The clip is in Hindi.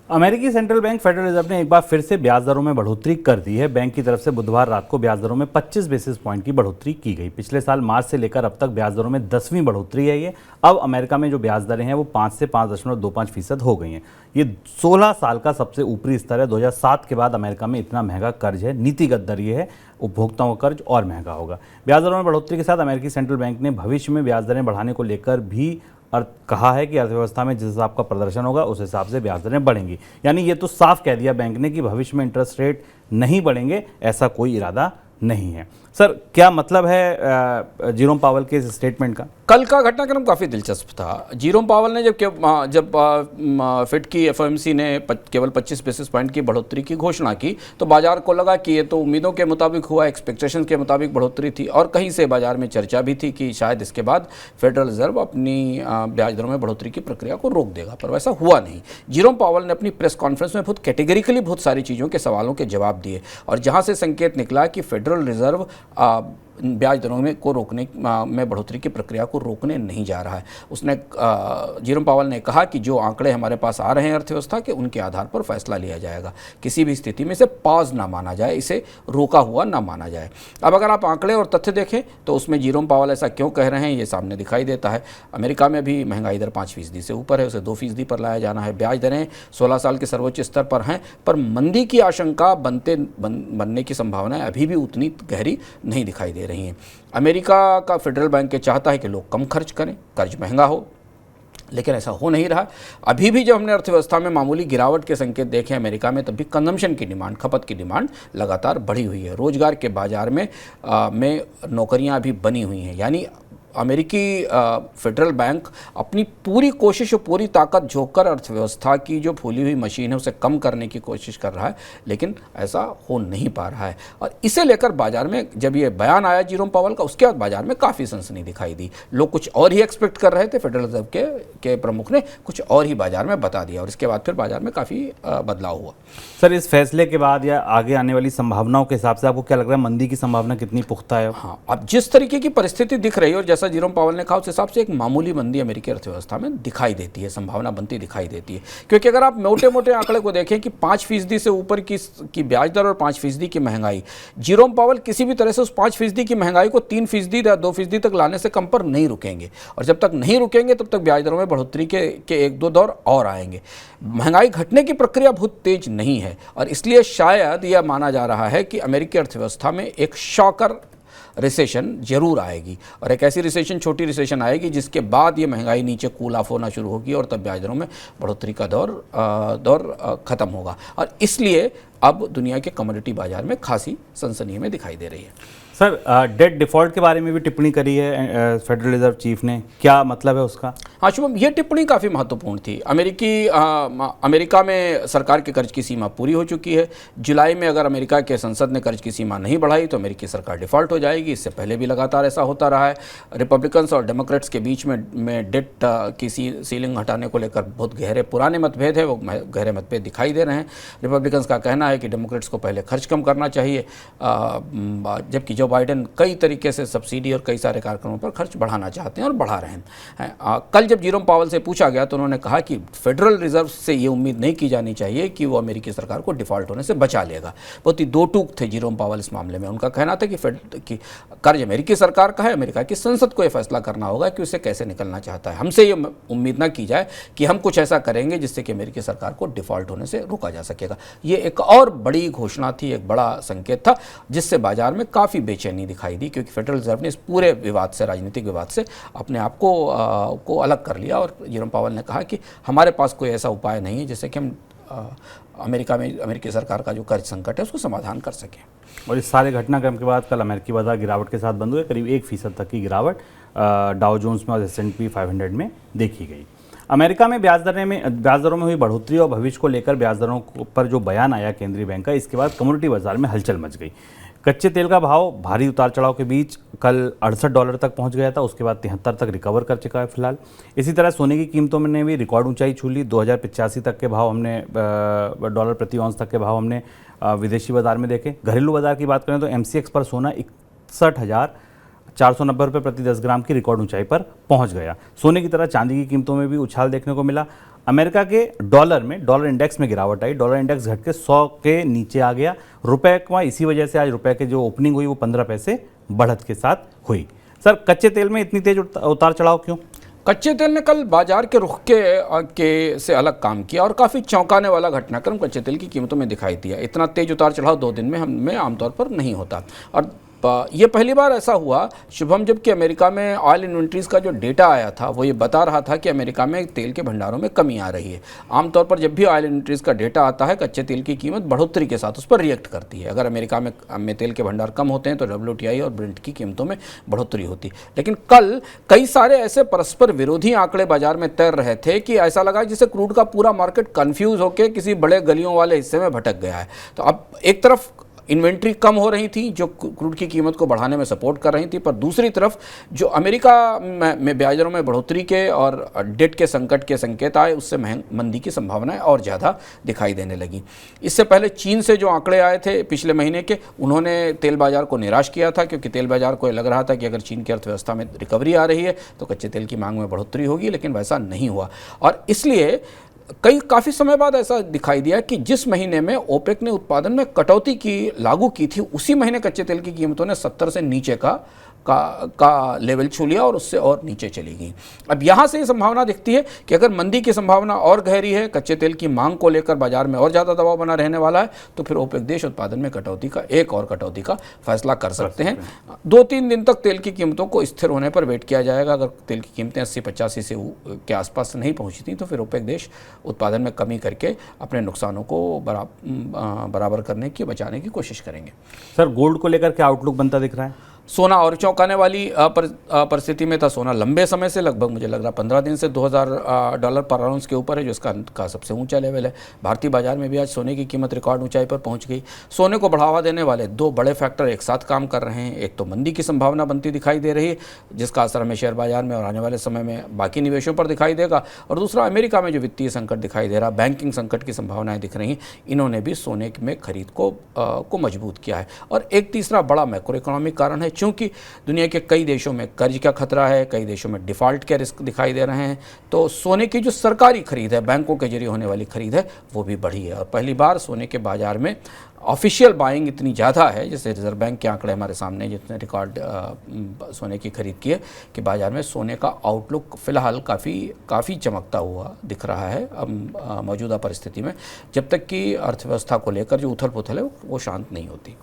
अमेरिकी सेंट्रल बैंक फेडरल रिजर्व ने एक बार फिर से ब्याज दरों में बढ़ोतरी कर दी है। बैंक की तरफ से बुधवार रात को ब्याज दरों में 25 बेसिस पॉइंट की बढ़ोतरी की गई। पिछले साल मार्च से लेकर अब तक ब्याज दरों में 10वीं बढ़ोतरी है ये। अब अमेरिका में जो ब्याज दरें हैं वो 5 से 5.25% हो गई हैं। ये 16 साल का सबसे ऊपरी स्तर है। 2007 के बाद अमेरिका में इतना महंगा कर्ज है। नीतिगत दर ये है, उपभोक्ताओं का कर्ज और महंगा होगा। ब्याज दरों में बढ़ोतरी के साथ अमेरिकी सेंट्रल बैंक ने भविष्य में ब्याज दरें बढ़ाने को लेकर भी कहा है कि अर्थव्यवस्था में जिस हिसाब का प्रदर्शन होगा उस हिसाब से ब्याज दरें बढ़ेंगी। यानी ये तो साफ कह दिया बैंक ने कि भविष्य में इंटरेस्ट रेट नहीं बढ़ेंगे, ऐसा कोई इरादा नहीं है। सर, क्या मतलब है जेरोम पावेल के इस स्टेटमेंट का? कल का घटनाक्रम काफ़ी दिलचस्प था। जेरोम पावेल ने जब फेड की एफओएमसी ने केवल 25 बेसिस पॉइंट की बढ़ोतरी की घोषणा की तो बाजार को लगा कि ये तो उम्मीदों के मुताबिक हुआ, एक्सपेक्टेशन के मुताबिक बढ़ोतरी थी, और कहीं से बाजार में चर्चा भी थी कि शायद इसके बाद फेडरल रिजर्व अपनी ब्याज दरों में बढ़ोतरी की प्रक्रिया को रोक देगा, पर वैसा हुआ नहीं। जेरोम पावेल ने अपनी प्रेस कॉन्फ्रेंस में बहुत कैटेगरिकली बहुत सारी चीज़ों के सवालों के जवाब दिए, और जहाँ से संकेत निकला कि फेडरल रिजर्व ब्याज दरों में को रोकने में बढ़ोतरी की प्रक्रिया को रोकने नहीं जा रहा है। उसने जेरोम पावेल ने कहा कि जो आंकड़े हमारे पास आ रहे हैं अर्थव्यवस्था के, उनके आधार पर फैसला लिया जाएगा। किसी भी स्थिति में इसे पॉज ना माना जाए, इसे रोका हुआ ना माना जाए। अब अगर आप आंकड़े और तथ्य देखें तो उसमें जेरोम पावेल ऐसा क्यों कह रहे हैं ये सामने दिखाई देता है। अमेरिका में भी महंगाई दर 5% से ऊपर है, उसे 2% पर लाया जाना है। ब्याज दरें 16 साल के सर्वोच्च स्तर पर हैं, पर मंदी की आशंका बनने की संभावनाएं अभी भी उतनी गहरी नहीं दिखाई दे रही हैं। अमेरिका का फेडरल बैंक ये चाहता है कि लोग कम खर्च करें, कर्ज महंगा हो, लेकिन ऐसा हो नहीं रहा। अभी भी जब हमने अर्थव्यवस्था में मामूली गिरावट के संकेत देखे अमेरिका में, तब भी कंजम्पशन की डिमांड, खपत की डिमांड लगातार बढ़ी हुई है। रोजगार के बाजार में नौकरियां अभी बनी हुई हैं। यानी अमेरिकी फेडरल बैंक अपनी पूरी कोशिश और पूरी ताकत झोंककर अर्थव्यवस्था की जो फूली हुई मशीन है उसे कम करने की कोशिश कर रहा है, लेकिन ऐसा हो नहीं पा रहा है। और इसे लेकर बाजार में जब ये बयान आया जेरोम पावेल का, उसके बाद बाजार में काफ़ी सनसनी दिखाई दी। लोग कुछ और ही एक्सपेक्ट कर रहे थे, फेडरल रिजर्व के प्रमुख ने कुछ और ही बाजार में बता दिया, और इसके बाद फिर बाजार में काफ़ी बदलाव हुआ। सर, इस फैसले के बाद या आगे आने वाली संभावनाओं के हिसाब से आपको क्या लग रहा है, मंदी की संभावना कितनी पुख्ता है? हाँ, अब जिस तरीके की परिस्थिति दिख रही है और जैसा जेरोम पावेल ने कहा उस हिसाब से एक मामूली मंदी अमेरिकी अर्थव्यवस्था में दिखाई देती है, संभावना बनती दिखाई देती है। क्योंकि अगर आप मोटे मोटे आंकड़े को देखें कि 5% से ऊपर की ब्याज दर और 5% की महंगाई, जेरोम पावेल किसी भी तरह से उस 5% की महंगाई को 3% या 2% तक लाने से कम पर नहीं रुकेंगे, और जब तक नहीं रुकेंगे तब तक ब्याज दरों में बढ़ोतरी के 1-2 दौर और आएंगे। महंगाई घटने की प्रक्रिया बहुत तेज नहीं है, और इसलिए शायद यह माना जा रहा है कि अमेरिकी अर्थव्यवस्था में एक शॉकर रिसेशन जरूर आएगी, और एक ऐसी रिसेशन, छोटी रिसेशन आएगी जिसके बाद ये महंगाई नीचे कूल ऑफ होना शुरू होगी, और तब ब्याज दरों में बढ़ोतरी का दौर खत्म होगा। और इसलिए अब दुनिया के कमोडिटी बाजार में खासी सनसनी में दिखाई दे रही है। सर, डेट डिफॉल्ट के बारे में भी टिप्पणी करी है फेडरल रिजर्व चीफ ने, क्या मतलब है उसका? हाँ शुभम, ये टिप्पणी काफ़ी महत्वपूर्ण थी। अमेरिका में सरकार के कर्ज की सीमा पूरी हो चुकी है। जुलाई में अगर अमेरिका के संसद ने कर्ज की सीमा नहीं बढ़ाई तो अमेरिकी सरकार डिफ़ॉल्ट हो जाएगी। इससे पहले भी लगातार ऐसा होता रहा है। रिपब्लिकन्स और डेमोक्रेट्स के बीच में डेट की सीलिंग हटाने को लेकर बहुत गहरे पुराने मतभेद है, वो गहरे मतभेद दिखाई दे रहे हैं। रिपब्लिकन्स का कहना है कि डेमोक्रेट्स को पहले खर्च कम करना चाहिए, जबकि जो बाइडेन कई तरीके से सब्सिडी और कई सारे कार्यक्रमों पर खर्च बढ़ाना चाहते हैं और बढ़ा रहे हैं। कल जब जेरोम पावेल से पूछा गया तो उन्होंने कहा कि फेडरल रिजर्व से ये उम्मीद नहीं की जानी चाहिए कि वो अमेरिकी सरकार को डिफ़ॉल्ट होने से बचा लेगा। बहुत ही दो टूक थे जेरोम पावेल इस मामले में। उनका कहना था कि कर्ज अमेरिकी सरकार का है, अमेरिका की संसद को यह फैसला करना होगा कि उसे कैसे निकलना चाहता है। हमसे ये उम्मीद ना की जाए कि हम कुछ ऐसा करेंगे जिससे कि अमेरिकी सरकार को डिफ़ॉल्ट होने से रोका जा सकेगा। ये एक और बड़ी घोषणा थी, एक बड़ा संकेत था, जिससे बाजार में काफ़ी बेचैनी दिखाई दी, क्योंकि फेडरल रिजर्व ने इस पूरे विवाद से, राजनीतिक विवाद से अपने आप को अलग कर लिया। और जेरोम पावेल ने कहा कि हमारे पास कोई ऐसा उपाय नहीं है जिससे कि हम अमेरिकी सरकार का जो कर्ज संकट है उसको समाधान कर सकें। और इस सारे घटनाक्रम के बाद कल अमेरिकी बाजार गिरावट के साथ बंद हुए। करीब 1% तक की गिरावट डाउ जोन्स में और S&P 500 में देखी गई। अमेरिका में ब्याज दरों में हुई बढ़ोतरी और भविष्य को लेकर ब्याज दरों पर जो बयान आया केंद्रीय बैंक का, इसके बाद कमोडिटी बाजार में हलचल मच गई। कच्चे तेल का भाव भारी उतार चढ़ाव के बीच कल $68 तक पहुंच गया था, उसके बाद 73 तक रिकवर कर चुका है फिलहाल। इसी तरह सोने की कीमतों में भी रिकॉर्ड ऊंचाई छू ली। 2085 तक के भाव हमने डॉलर प्रति औंस तक के भाव हमने विदेशी बाजार में देखे। घरेलू बाजार की बात करें तो MCX पर सोना 61,490 रुपये प्रति 10 ग्राम की रिकॉर्ड ऊंचाई पर पहुंच गया। सोने की तरह चांदी की कीमतों में भी उछाल देखने को मिला। अमेरिका के डॉलर में, डॉलर इंडेक्स में गिरावट आई, डॉलर इंडेक्स घट के 100 के नीचे आ गया। रुपए का इसी वजह से आज रुपए के जो ओपनिंग हुई वो 15 पैसे बढ़त के साथ हुई। सर, कच्चे तेल में इतनी तेज उतार चढ़ाव क्यों? कच्चे तेल ने कल बाजार के रुख के से अलग काम किया और काफ़ी चौंकाने वाला घटनाक्रम कच्चे तेल की कीमतों में दिखाई दिया। इतना तेज उतार चढ़ाव 2 दिन में हमें आमतौर पर नहीं होता। और ये पहली बार ऐसा हुआ शुभम, जबकि अमेरिका में ऑयल इन्वेंट्रीज का जो डेटा आया था वो ये बता रहा था कि अमेरिका में तेल के भंडारों में कमी आ रही है। आमतौर पर जब भी ऑयल इन्वेंट्रीज का डेटा आता है, कच्चे तेल की कीमत बढ़ोतरी के साथ उस पर रिएक्ट करती है। अगर अमेरिका में तेल के भंडार कम होते हैं तो WTI और ब्रेंट की कीमतों में बढ़ोतरी होती। लेकिन कल कई सारे ऐसे परस्पर विरोधी आंकड़े बाजार में तैर रहे थे कि ऐसा लगा जैसे क्रूड का पूरा मार्केट कन्फ्यूज होकर किसी बड़े गलियों वाले हिस्से में भटक गया है। तो अब एक तरफ इन्वेंट्री कम हो रही थी जो क्रूड की कीमत को बढ़ाने में सपोर्ट कर रही थी, पर दूसरी तरफ जो अमेरिका में ब्याज दरों में बढ़ोतरी के और डेट के संकट के संकेत आए, उससे मंदी की संभावनाएं और ज़्यादा दिखाई देने लगी। इससे पहले चीन से जो आंकड़े आए थे पिछले महीने के, उन्होंने तेल बाजार को निराश किया था, क्योंकि तेल बाजार को लग रहा था कि अगर चीन की अर्थव्यवस्था में रिकवरी आ रही है तो कच्चे तेल की मांग में बढ़ोतरी होगी, लेकिन वैसा नहीं हुआ। और इसलिए काफ़ी समय बाद ऐसा दिखाई दिया कि जिस महीने में ओपेक ने उत्पादन में कटौती की लागू की थी, उसी महीने कच्चे तेल की कीमतों ने 70 से नीचे का लेवल छू लिया और उससे और नीचे चली गई। अब यहाँ से ये संभावना दिखती है कि अगर मंदी की संभावना और गहरी है, कच्चे तेल की मांग को लेकर बाजार में और ज़्यादा दबाव बना रहने वाला है, तो फिर ओपेक देश उत्पादन में एक और कटौती का फैसला कर सकते हैं। 2-3 दिन तक तेल की कीमतों को स्थिर होने पर वेट किया जाएगा। अगर तेल की कीमतें 80-85 से के आसपास नहीं पहुँची थी तो फिर ओपेक देश उत्पादन में कमी करके अपने नुकसानों को बराबर करने की, बचाने की कोशिश करेंगे। सर, गोल्ड को लेकर क्या आउटलुक बनता दिख रहा है? सोना और चौंकाने वाली परिस्थिति में था। सोना लंबे समय से, लगभग मुझे लग रहा 15 दिन से $2000 पर आउंस के ऊपर है, जो इसका सबसे ऊंचा लेवल है। भारतीय बाजार में भी आज सोने की कीमत रिकॉर्ड ऊंचाई पर पहुंच गई। सोने को बढ़ावा देने वाले 2 बड़े फैक्टर एक साथ काम कर रहे हैं। एक तो मंदी की संभावना बनती दिखाई दे रही है, जिसका असर हमें शेयर बाजार में और आने वाले समय में बाकी निवेशों पर दिखाई देगा, और दूसरा अमेरिका में जो वित्तीय संकट दिखाई दे रहा, बैंकिंग संकट की संभावनाएं दिख रही, इन्होंने भी सोने में खरीद को मजबूत किया है। और एक तीसरा बड़ा मैक्रो इकोनॉमिक कारण है, चूँकि दुनिया के कई देशों में कर्ज का खतरा है, कई देशों में डिफ़ॉल्ट के रिस्क दिखाई दे रहे हैं, तो सोने की जो सरकारी खरीद है, बैंकों के जरिए होने वाली खरीद है, वो भी बढ़ी है। और पहली बार सोने के बाजार में ऑफिशियल बाइंग इतनी ज़्यादा है, जैसे रिजर्व बैंक के आंकड़े हमारे सामने जितने रिकॉर्ड सोने की खरीद की है, कि बाजार में सोने का आउटलुक फ़िलहाल काफ़ी चमकता हुआ दिख रहा है मौजूदा परिस्थिति में, जब तक कि अर्थव्यवस्था को लेकर जो उथल पुथल है वो शांत नहीं होती।